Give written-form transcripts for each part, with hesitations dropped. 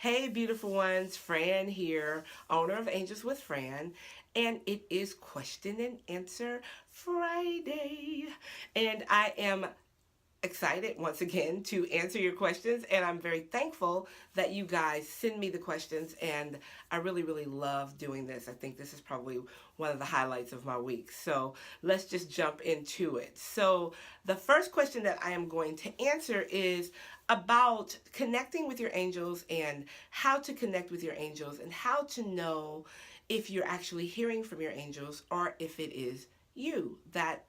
Hey, beautiful ones, Fran here, owner of Angels with Fran, and it is Question and Answer Friday. And I am excited once again to answer your questions, and I'm very thankful that you guys send me the questions, and I really, really love doing this. I think this is probably one of the highlights of my week. So let's just jump into it. So the first question that I am going to answer is about connecting with your angels and how to connect with your angels and how to know if you're actually hearing from your angels or if it is you that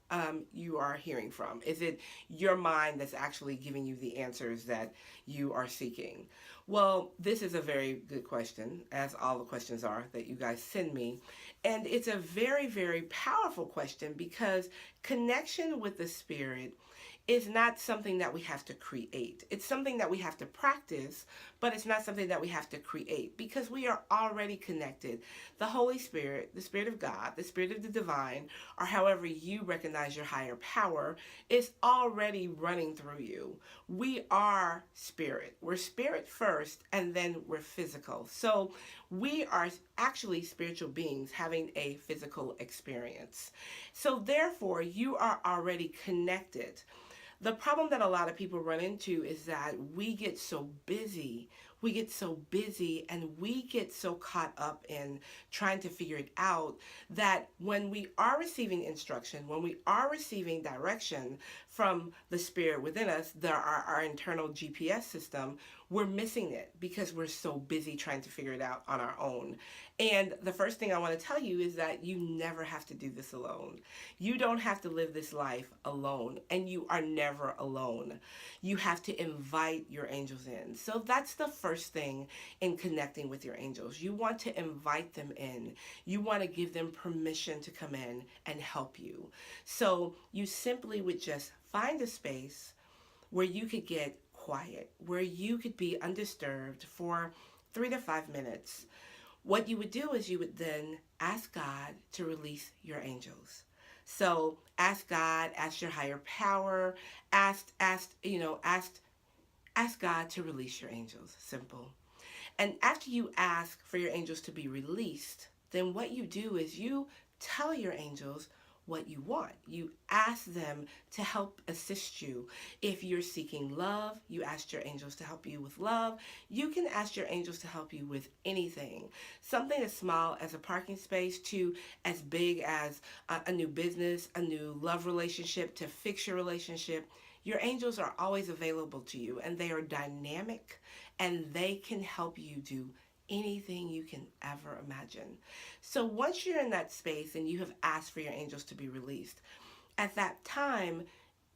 you are hearing from. Is it your mind that's actually giving you the answers that you are seeking? Well, this is a very good question, as all the questions are that you guys send me. And it's a very, very powerful question because connection with the spirit is not something that we have to create. It's something that we have to practice, but it's not something that we have to create because we are already connected. The Holy Spirit, the Spirit of God, the Spirit of the Divine, or however you recognize your higher power, is already running through you. We are spirit. We're spirit first, and then we're physical. So we are actually spiritual beings having a physical experience. So therefore, you are already connected. The problem that a lot of people run into is that we get so busy. We get so busy and we get so caught up in trying to figure it out that when we are receiving instruction, when we are receiving direction from the spirit within us, our internal GPS system, we're missing it because we're so busy trying to figure it out on our own. And the first thing I want to tell you is that you never have to do this alone. You don't have to live this life alone, and you are never alone. You have to invite your angels in. So that's the first thing in connecting with your angels. You want to invite them in. You want to give them permission to come in and help you. So you simply would just find a space where you could get quiet, where you could be undisturbed for 3 to 5 minutes. What you would do is you would then ask God to release your angels. So ask God, ask your higher power, ask God to release your angels. Simple. And after you ask for your angels to be released, then what you do is you tell your angels what you want. You ask them to help assist you. If you're seeking love, you ask your angels to help you with love. You can ask your angels to help you with anything. Something as small as a parking space to as big as a new business, a new love relationship, to fix your relationship. Your angels are always available to you, and they are dynamic, and they can help you do anything you can ever imagine. So once you're in that space and you have asked for your angels to be released, at that time,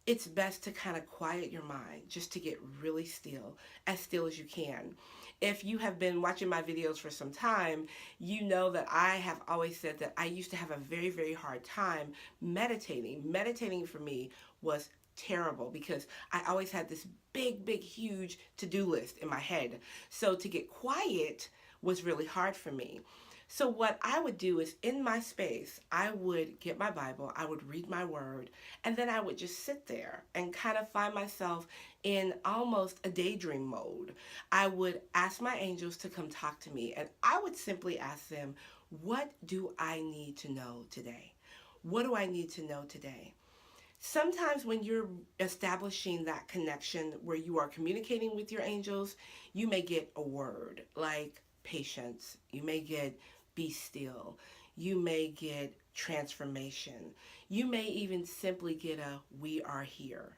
it's best to kind of quiet your mind, just to get really still as you can. If you have been watching my videos for some time, you know that I have always said that I used to have a very, very hard time meditating. Meditating for me was terrible because I always had this big, big, huge to-do list in my head. So to get quiet was really hard for me. So what I would do is in my space, I would get my Bible, I would read my word, and then I would just sit there and kind of find myself in almost a daydream mode. I would ask my angels to come talk to me, and I would simply ask them, what do I need to know today? What do I need to know today? Sometimes when you're establishing that connection where you are communicating with your angels, you may get a word like patience. You may get be still. You may get transformation. You may even simply get a we are here.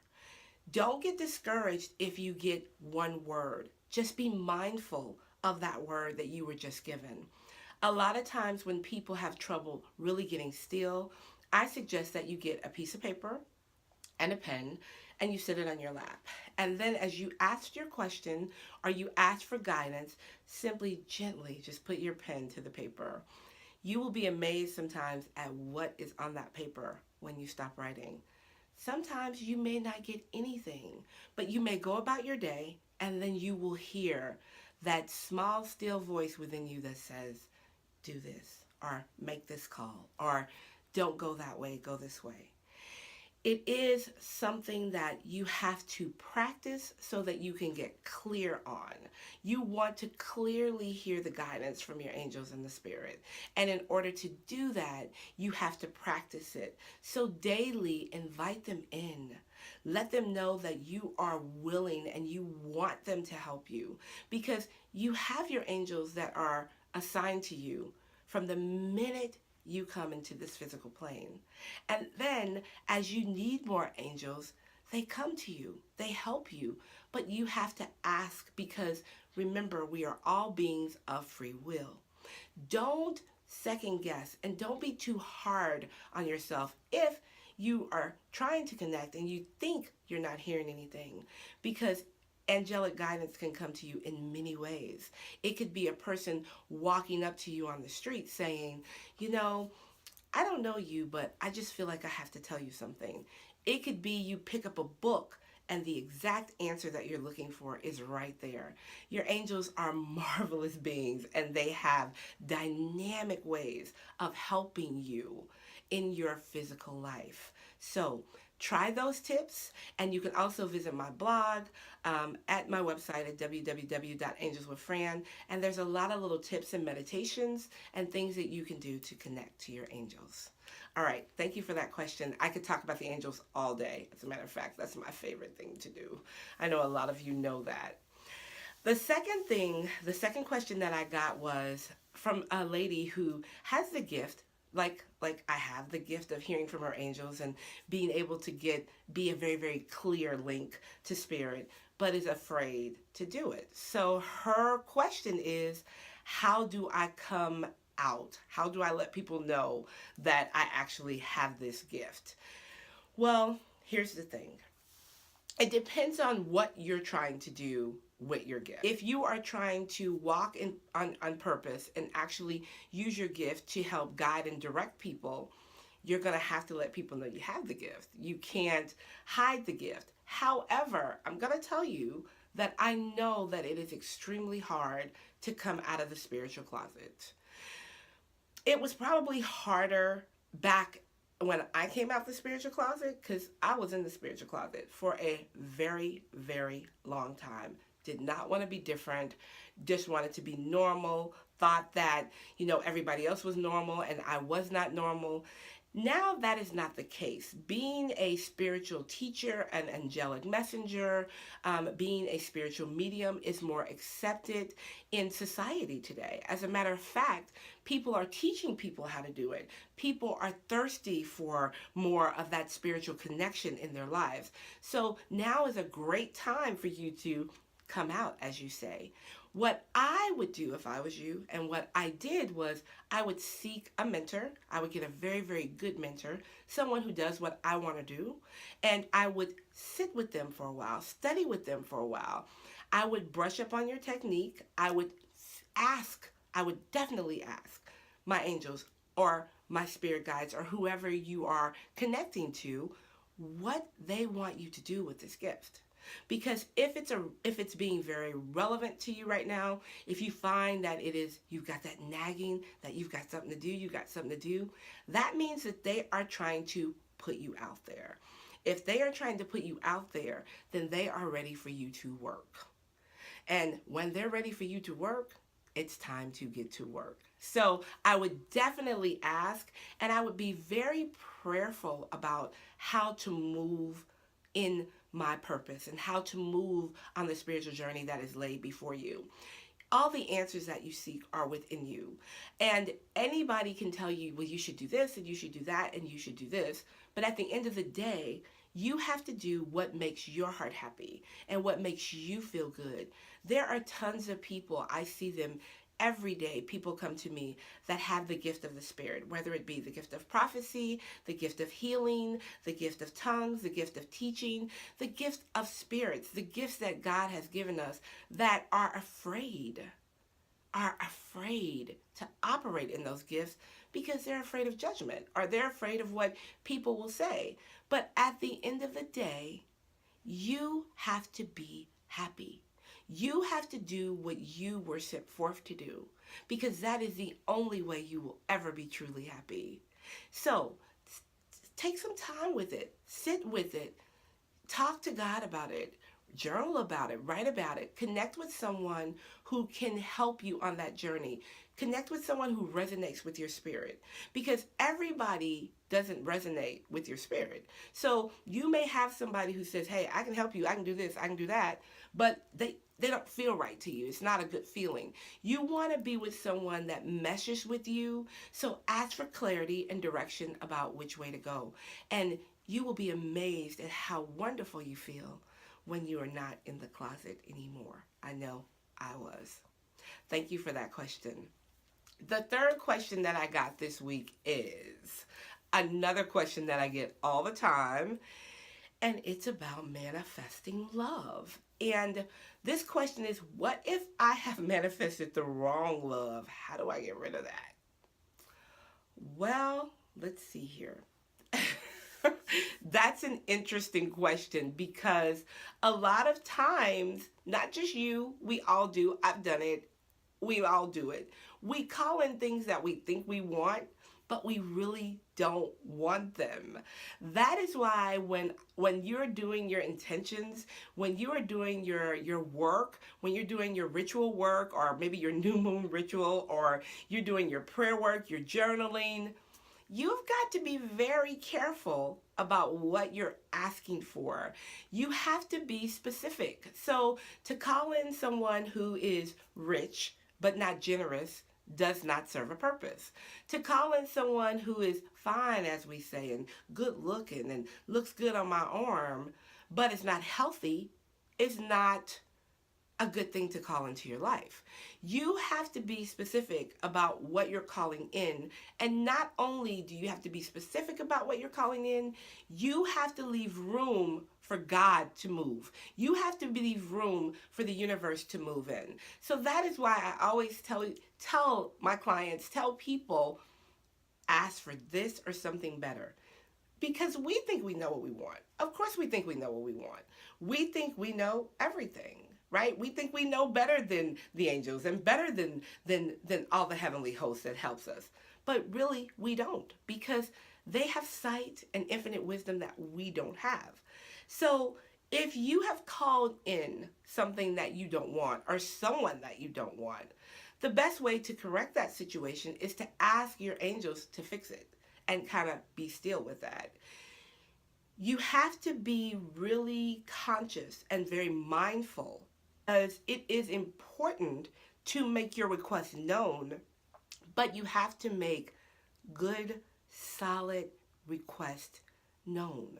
Don't get discouraged if you get one word. Just be mindful of that word that you were just given. A lot of times when people have trouble really getting still, I suggest that you get a piece of paper and a pen and you sit it on your lap. And then as you ask your question or you ask for guidance, simply gently just put your pen to the paper. You will be amazed sometimes at what is on that paper when you stop writing. Sometimes you may not get anything, but you may go about your day and then you will hear that small, still voice within you that says, do this, or make this call, or don't go that way, go this way. It is something that you have to practice so that you can get clear on. You want to clearly hear the guidance from your angels and the spirit. And in order to do that, you have to practice it. So daily, invite them in. Let them know that you are willing and you want them to help you, because you have your angels that are assigned to you from the minute you come into this physical plane. And then, as you need more angels, they come to you, they help you, but you have to ask, because remember, we are all beings of free will. Don't second guess and don't be too hard on yourself if you are trying to connect and you think you're not hearing anything, because angelic guidance can come to you in many ways. It could be a person walking up to you on the street saying, you know, I don't know you, but I just feel like I have to tell you something. It could be you pick up a book and the exact answer that you're looking for is right there. Your angels are marvelous beings and they have dynamic ways of helping you in your physical life. So try those tips, and you can also visit my blog at my website at www.angelswithfran, and there's a lot of little tips and meditations and things that you can do to connect to your angels. All right, thank you for that question. I could talk about the angels all day. As a matter of fact, that's my favorite thing to do. I know a lot of you know that. The second question that I got was from a lady who has the gift, like I have the gift of hearing from her angels and being able to be a very, very clear link to spirit, but is afraid to do it. So her question is, how do I come out? How do I let people know that I actually have this gift? Well, here's the thing. It depends on what you're trying to do with your gift. If you are trying to walk on purpose and actually use your gift to help guide and direct people, you're going to have to let people know you have the gift. You can't hide the gift. However, I'm going to tell you that I know that it is extremely hard to come out of the spiritual closet. It was probably harder back when I came out the spiritual closet, because I was in the spiritual closet for a very, very long time. Did not want to be different, just wanted to be normal, thought that, everybody else was normal and I was not normal. Now that is not the case. Being a spiritual teacher, an angelic messenger, being a spiritual medium is more accepted in society today. As a matter of fact, people are teaching people how to do it. People are thirsty for more of that spiritual connection in their lives. So now is a great time for you to come out, as you say. What I would do if I was you, and what I did, was I would seek a mentor. I would get a very, very good mentor, someone who does what I want to do, and I would sit with them for a while, study with them for a while. I would brush up on your technique. I would definitely ask my angels or my spirit guides or whoever you are connecting to what they want you to do with this gift. Because if it's being very relevant to you right now, if you find that you've got that nagging, that you've got something to do, that means that they are trying to put you out there. If they are trying to put you out there, then they are ready for you to work. And when they're ready for you to work, it's time to get to work. So I would definitely ask, and I would be very prayerful about how to move in my purpose and how to move on the spiritual journey that is laid before you. All the answers that you seek are within you. And anybody can tell you, well, you should do this and you should do that and you should do this. But at the end of the day, you have to do what makes your heart happy and what makes you feel good. There are tons of people, I see them every day. People come to me that have the gift of the Spirit, whether it be the gift of prophecy, the gift of healing, the gift of tongues, the gift of teaching, the gift of spirits, the gifts that God has given us, that are afraid to operate in those gifts because they're afraid of judgment or they're afraid of what people will say. But at the end of the day, you have to be happy. You have to do what you were sent forth to do, because that is the only way you will ever be truly happy. So take some time with it, sit with it, talk to God about it, journal about it, write about it, connect with someone who can help you on that journey. Connect with someone who resonates with your spirit, because everybody doesn't resonate with your spirit. So you may have somebody who says, "Hey, I can help you. I can do this. I can do that," but they don't feel right to you. It's not a good feeling. You want to be with someone that meshes with you. So ask for clarity and direction about which way to go. And you will be amazed at how wonderful you feel when you are not in the closet anymore. I know I was. Thank you for that question. The third question that I got this week is another question that I get all the time, and it's about manifesting love. And this question is, what if I have manifested the wrong love? How do I get rid of that? Well, let's see here. That's an interesting question, because a lot of times, not just you, we all do, I've done it, we all do it. We call in things that we think we want, but we really don't want them. That is why when you're doing your intentions, when you are doing your work, when you're doing your ritual work, or maybe your new moon ritual, or you're doing your prayer work, your journaling, you've got to be very careful about what you're asking for. You have to be specific. So to call in someone who is rich but not generous does not serve a purpose. To call in someone who is fine, as we say, and good looking and looks good on my arm, but is not healthy, is not a good thing to call into your life. You have to be specific about what you're calling in. And not only do you have to be specific about what you're calling in, you have to leave room for God to move. You have to leave room for the universe to move in. So that is why I always tell my clients, tell people, ask for this or something better. Because we think we know what we want. Of course we think we know what we want. We think we know everything, right? We think we know better than the angels and better than all the heavenly hosts that helps us. But really we don't, because they have sight and infinite wisdom that we don't have. So if you have called in something that you don't want, or someone that you don't want, the best way to correct that situation is to ask your angels to fix it and kind of be still with that. You have to be really conscious and very mindful, because it is important to make your request known, but you have to make good, solid request known.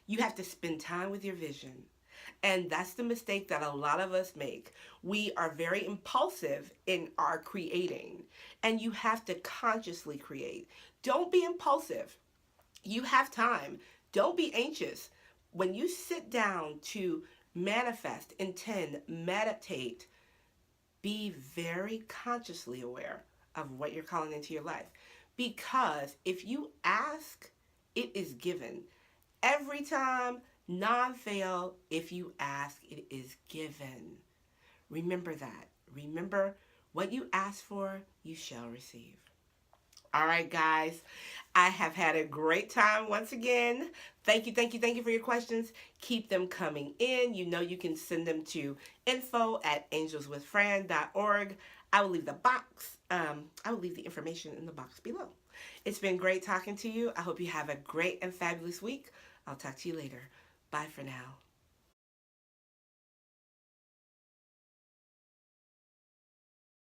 You have to spend time with your vision. And that's the mistake that a lot of us make. We are very impulsive in our creating, and you have to consciously create. Don't be impulsive. You have time. Don't be anxious. When you sit down to manifest, intend, meditate, be very consciously aware of what you're calling into your life. Because if you ask, it is given. Every time, non-fail, if you ask, it is given. Remember that. Remember, what you ask for, you shall receive. All right, guys. I have had a great time once again. Thank you, thank you, thank you for your questions. Keep them coming in. You know you can send them to info@angelswithfran.org. I will leave the information in the box below. It's been great talking to you. I hope you have a great and fabulous week. I'll talk to you later. Bye for now.